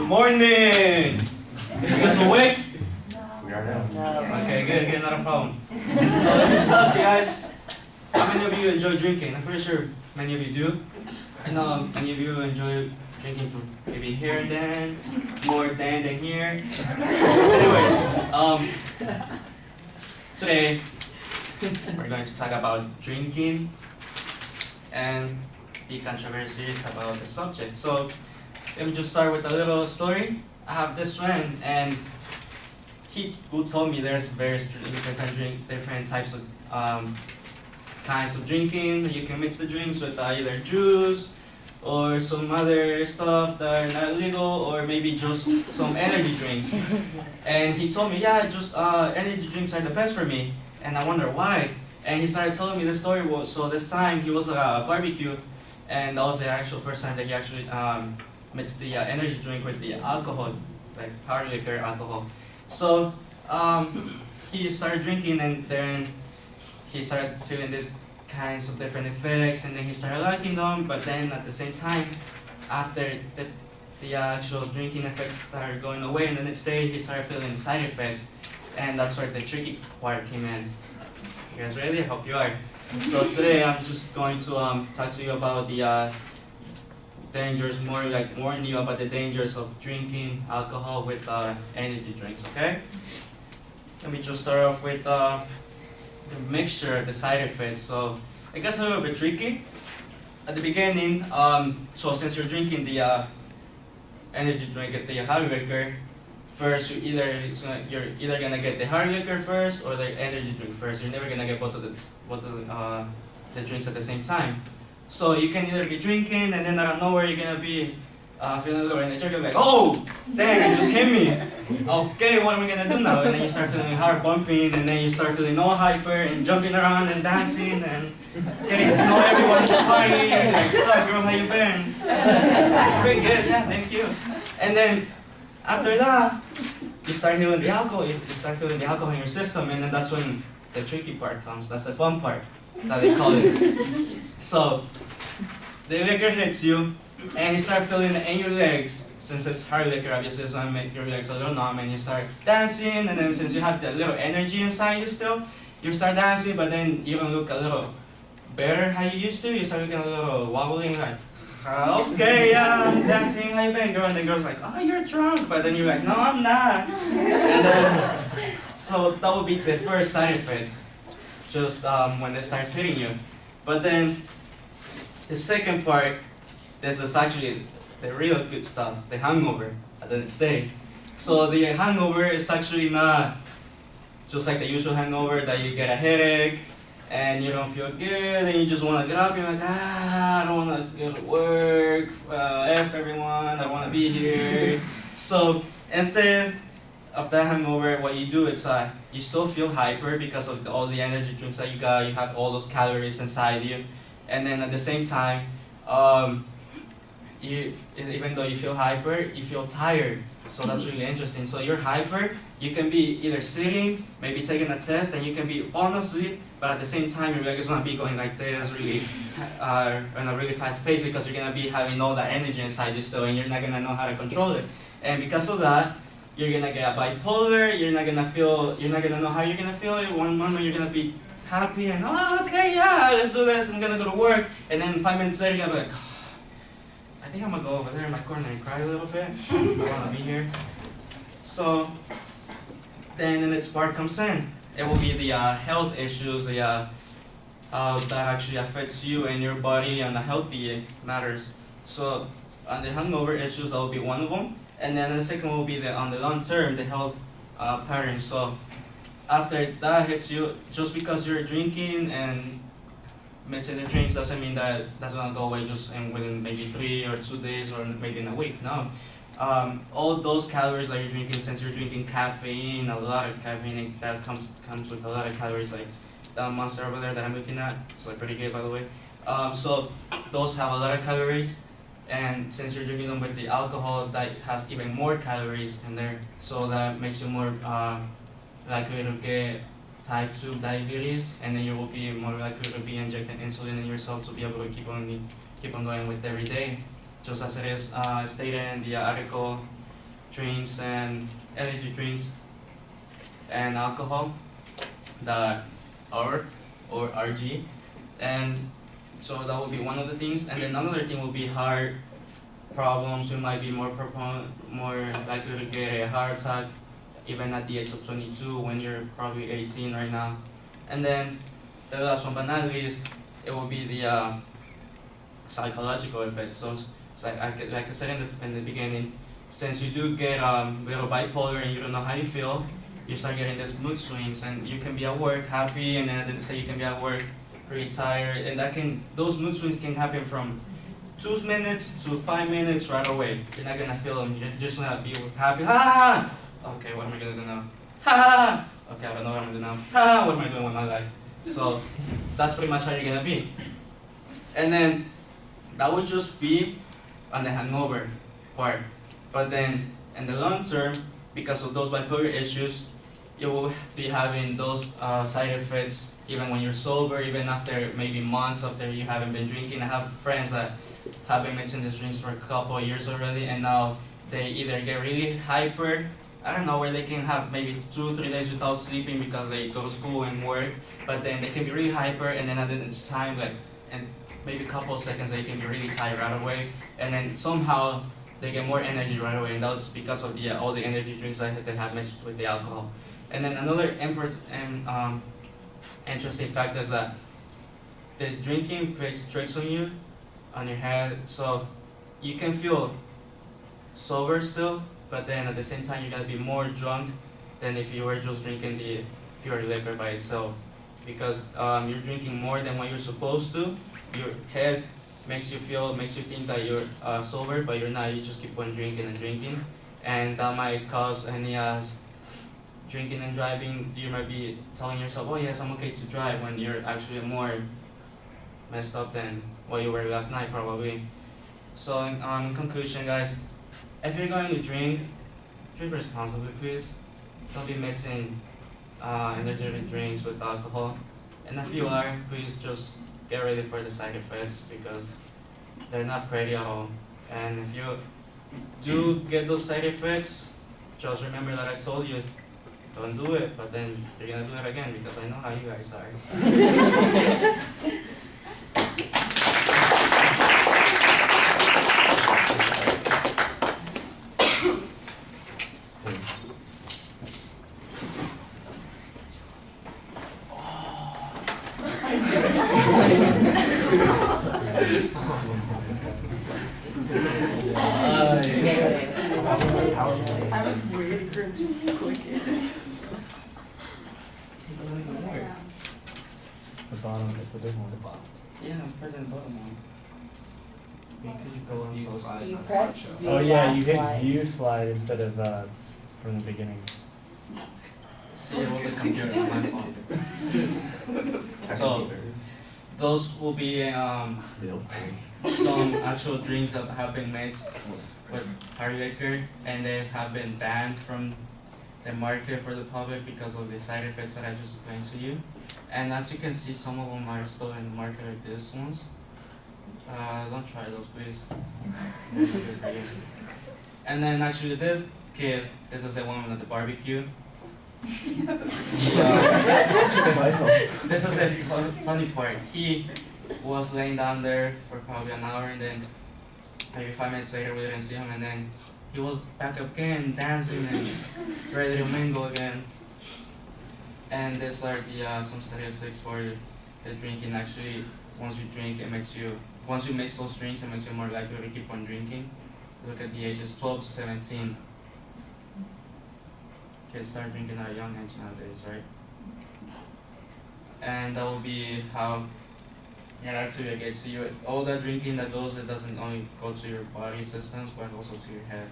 Good morning! You guys awake? We are now. Okay, good, not a problem. So let me just ask you guys, how many of you enjoy drinking? I'm pretty sure many of you do. I know many of you enjoy drinking from maybe here and then, more than here. Anyways, today we're going to talk about drinking and the controversies about the subject. So let me just start with a little story. I have this friend, and he who told me there's various different types of kinds of drinking. You can mix the drinks with either juice or some other stuff that are not legal, or maybe just some energy drinks. And he told me, yeah, just energy drinks are the best for me. And I wonder why. And he started telling me the story. So this time he was at a barbecue, and that was the actual first time that he actually mixed the energy drink with the alcohol, like hard liquor alcohol. So he started drinking, and then he started feeling these kinds of different effects, and then he started liking them. But then at the same time, after the actual drinking effects started going away, and the next day he started feeling side effects, and that's where the tricky part came in. You guys ready? I hope you are. So today I'm just going to talk to you about the dangers, more like warn you about the dangers of drinking alcohol with energy drinks, okay? Let me just start off with the mixture, the side effects. So it gets a little bit tricky. At the beginning, so since you're drinking the energy drink, the hard liquor, first you're either gonna get the hard liquor first or the energy drink first. You're never gonna get both of the drinks at the same time. So you can either be drinking, and then out of nowhere you're gonna be feeling a little energetic. You're like, oh, dang, it just hit me. Okay, what am I gonna do now? And then you start feeling heart bumping, and then you start feeling all hyper and jumping around and dancing and getting to know everyone in the party. Like, what's up, girl? How you been? Pretty good, yeah, thank you. And then after that, you start feeling the alcohol. You start feeling the alcohol in your system, and then that's when the tricky part comes. That's the fun part that they call it. So the liquor hits you, and you start feeling it in your legs. Since it's hard liquor, obviously, it's gonna make your legs a little numb, and you start dancing. And then since you have that little energy inside you still, you start dancing. But then you don't look a little better how you used to. You start looking a little wobbling, like, okay, yeah, I'm dancing. How you been, girl? And the girl's like, oh, you're drunk. But then you're like, no, I'm not. And then, so that would be the first side effects, just when it starts hitting you. But then the second part, this is actually the real good stuff, the hangover at the next day. So the hangover is actually not just like the usual hangover that you get a headache and you don't feel good and you just want to get up. You're like, I don't want to go to work. F everyone, I don't want to be here. So instead of that hangover, what you do is you still feel hyper because of all the energy drinks that you got. You have all those calories inside you, and then at the same time, even though you feel hyper, you feel tired. So that's really interesting. So you're hyper. You can be either sitting, maybe taking a test, and you can be falling asleep, but at the same time, your leg is gonna be going like this, really, in a really fast pace, because you're gonna be having all that energy inside you still, and you're not gonna know how to control it. And because of that, you're gonna get bipolar. You're not gonna know how you're gonna feel it. One moment you're gonna be happy and, oh, okay, yeah, let's do this. I'm gonna go to work. And then 5 minutes later, you're gonna be like, oh, I think I'm gonna go over there in my corner and cry a little bit. I wanna be here. So then the next part comes in. It will be the health issues, how that actually affects you and your body and the healthy matters. So on the hangover issues, that will be one of them. And then the second will be on the long term, the health patterns. So after that hits you, just because you're drinking and mixing the drinks doesn't mean that that's gonna go away just within maybe 3 or 2 days or maybe in a week. No, all those calories that you're drinking, since you're drinking caffeine, a lot of caffeine that comes with a lot of calories, like that monster over there that I'm looking at. It's like pretty good, by the way. So those have a lot of calories. And since you're drinking them with the alcohol, that has even more calories in there, so that makes you more likely to get type 2 diabetes, and then you will be more likely to be injecting insulin in yourself to be able to keep on going with every day. Just as it is stated in the article drinks and energy drinks and alcohol that are or RG, and so that will be one of the things. And then another thing will be heart problems. You might be more likely to get a heart attack even at the age of 22 when you're probably 18 right now. And then the last one but not least, it will be the psychological effects. So it's like I said in the beginning, since you do get little bipolar and you don't know how you feel, you start getting these mood swings, and you can be at work happy, and then I didn't say you can be at work pretty tired, and those mood swings can happen from 2 minutes to 5 minutes right away. You're not gonna feel them. You're just gonna be happy. Ha! Okay, what am I gonna do now? Ha! Okay, I don't know what I'm gonna do now. Ha! What am I doing with my life? So that's pretty much how you're gonna be. And then that would just be on the hangover part. But then in the long term, because of those bipolar issues, you will be having those side effects even when you're sober, even after maybe months after you haven't been drinking. I have friends that have been mixing these drinks for a couple of years already, and now they either get really hyper, I don't know, where they can have maybe 2-3 days without sleeping because they go to school and work, but then they can be really hyper, and then at this time, like, and maybe a couple of seconds they can be really tired right away, and then somehow they get more energy right away, and that's because of all the energy drinks that they have mixed with the alcohol. And then another interesting fact is that the drinking plays tricks on you, on your head, so you can feel sober still, but then at the same time you're gonna be more drunk than if you were just drinking the pure liquor by itself, because you're drinking more than what you're supposed to. Your head makes you think that you're sober, but you're not. You just keep on drinking and drinking, and that might cause any drinking and driving. You might be telling yourself, "Oh yes, I'm okay to drive," when you're actually more messed up than what you were last night probably. So in conclusion, guys, if you're going to drink responsibly, please. Don't be mixing energy drinks with alcohol, and if you are, please just get ready for the side effects, because they're not pretty at all. And if you do get those side effects, just remember that I told you, don't do it, but then you're gonna do it again, because I know how you guys are. I was waiting for him just to click it. It's the bottom, it's the big one. The bottom. Yeah, I'm pressing the bottom one. Could you go on those? You press view Oh yeah, last you hit slide. view slide instead of from the beginning. See, it was a computer on my phone. So those will be some actual drinks that have been mixed with hard liquor, and they have been banned from the market for the public because of the side effects that I just explained to you. And as you can see, some of them are still in the market, like these ones. Don't try those, please. They're not good for you. And then actually this kid, this is the one at the barbecue. This is the funny part. He was laying down there for probably an hour, and then maybe 5 minutes later we didn't see him, and then he was back up again, dancing and ready to mingle again. And these are some statistics for the drinking. Actually, once you drink, once you mix those drinks, it makes you more likely to keep on drinking. Look at the ages 12 to 17. Kids start drinking at a young age nowadays, right? And that will be how it actually gets to you. All that drinking that goes, it doesn't only go to your body systems, but also to your head.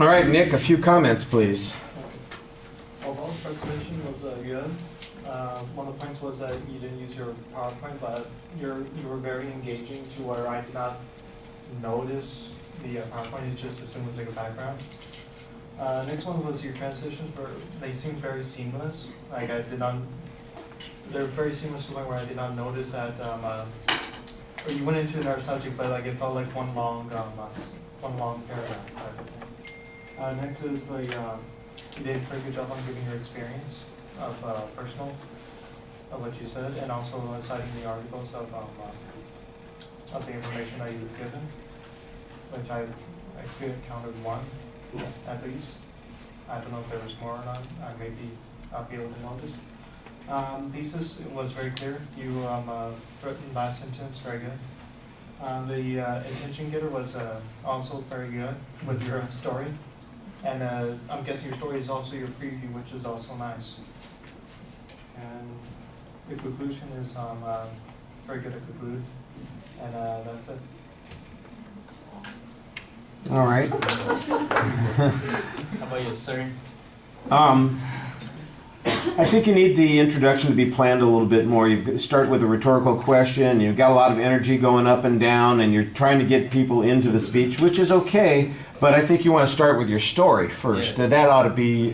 All right, Nick, a few comments, please. Although the presentation was good, one of the points was that you didn't use your PowerPoint, but you were very engaging to where I did not notice the PowerPoint. It's just as simple as like a background. Next one was your transitions. They seemed very seamless. Like I did not. They're very seamless to the point where I did not notice that. Or you went into another subject, but like it felt like one long paragraph type of thing. Next is the you did a pretty good job on giving your experience of personal of what you said, and also citing the articles of the information that you've given, which I counted one at least. I don't know if there was more or not. I may not be able to notice. Thesis was very clear. You written last sentence very good. The attention getter was also very good with your story, and I'm guessing your story is also your preview, which is also nice. And the conclusion is very good at conclude, and that's it. All right. How about you, sir? I think you need the introduction to be planned a little bit more. You start with a rhetorical question, you've got a lot of energy going up and down, and you're trying to get people into the speech, which is okay, but I think you want to start with your story first. Yes. That ought to be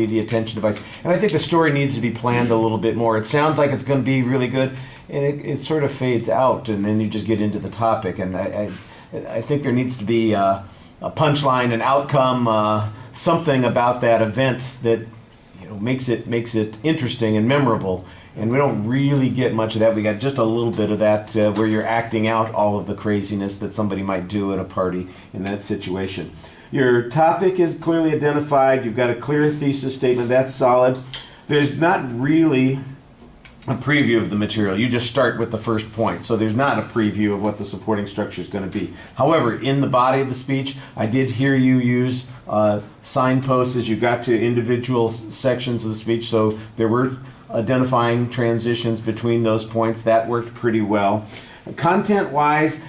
the attention device. And I think the story needs to be planned a little bit more. It sounds like it's going to be really good, and it sort of fades out, and then you just get into the topic. And I think there needs to be a punchline, an outcome, something about that event that makes it interesting and memorable. And we don't really get much of that. We got just a little bit of that where you're acting out all of the craziness that somebody might do at a party in that situation. Your topic is clearly identified. You've got a clear thesis statement. That's solid. There's not really a preview of the material. You just start with the first point. So there's not a preview of what the supporting structure is going to be. However, in the body of the speech, I did hear you use signposts as you got to individual sections of the speech. So there were identifying transitions between those points. That worked pretty well. Content-wise,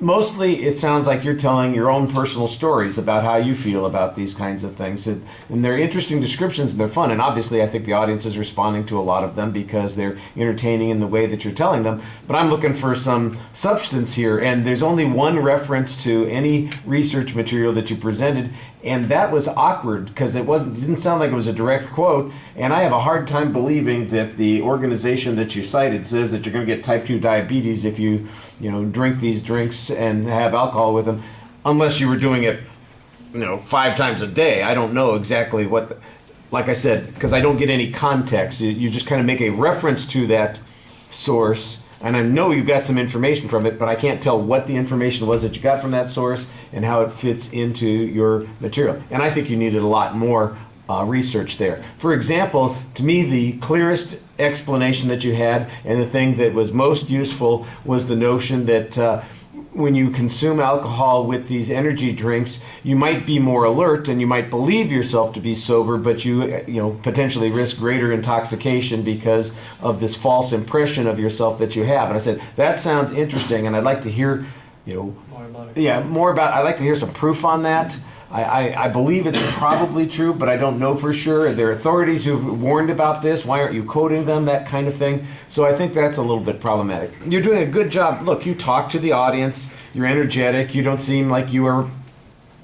mostly it sounds like you're telling your own personal stories about how you feel about these kinds of things. And they're interesting descriptions and they're fun. And obviously I think the audience is responding to a lot of them because they're entertaining in the way that you're telling them. But I'm looking for some substance here. And there's only one reference to any research material that you presented. And that was awkward because it didn't sound like it was a direct quote. And I have a hard time believing that the organization that you cited says that you're going to get type 2 diabetes if you drink these drinks and have alcohol with them, unless you were doing it, 5 times a day. I don't know exactly like I said, because I don't get any context. You just kind of make a reference to that source, and I know you got some information from it, but I can't tell what the information was that you got from that source and how it fits into your material. And I think you needed a lot more research there. For example, to me, the clearest explanation that you had and the thing that was most useful was the notion that when you consume alcohol with these energy drinks, you might be more alert and you might believe yourself to be sober, but you potentially risk greater intoxication because of this false impression of yourself that you have. And I said, that sounds interesting, and I'd like to hear More about it. yeah, I'd like to hear some proof on that. I believe it's probably true, but I don't know for sure. Are there authorities who've warned about this? Why aren't you quoting them? That kind of thing. So I think that's a little bit problematic. You're doing a good job. Look, you talk to the audience. You're energetic. You don't seem like you are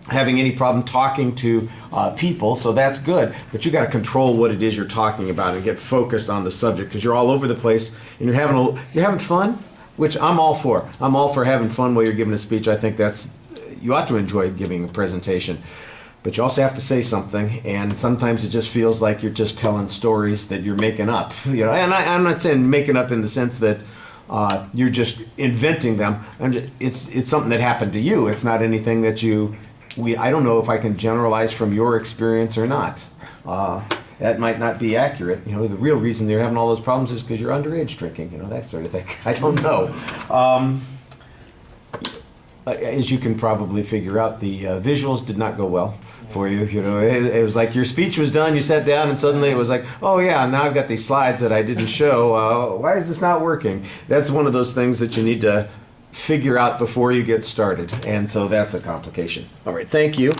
having any problem talking to people, so that's good. But you got to control what it is you're talking about and get focused on the subject, because you're all over the place and you're having fun, which I'm all for. I'm all for having fun while you're giving a speech. I think you ought to enjoy giving a presentation, but you also have to say something, and sometimes it just feels like you're just telling stories that you're making up. And I'm not saying making up in the sense that you're just inventing them. It's something that happened to you. It's not anything that I don't know if I can generalize from your experience or not. That might not be accurate. The real reason you're having all those problems is because you're underage drinking, that sort of thing. I don't know. As you can probably figure out, the visuals did not go well for you. It was like your speech was done, you sat down, and suddenly it was like, oh yeah, now I've got these slides that I didn't show. Why is this not working? That's one of those things that you need to figure out before you get started, and so that's a complication. All right, thank you.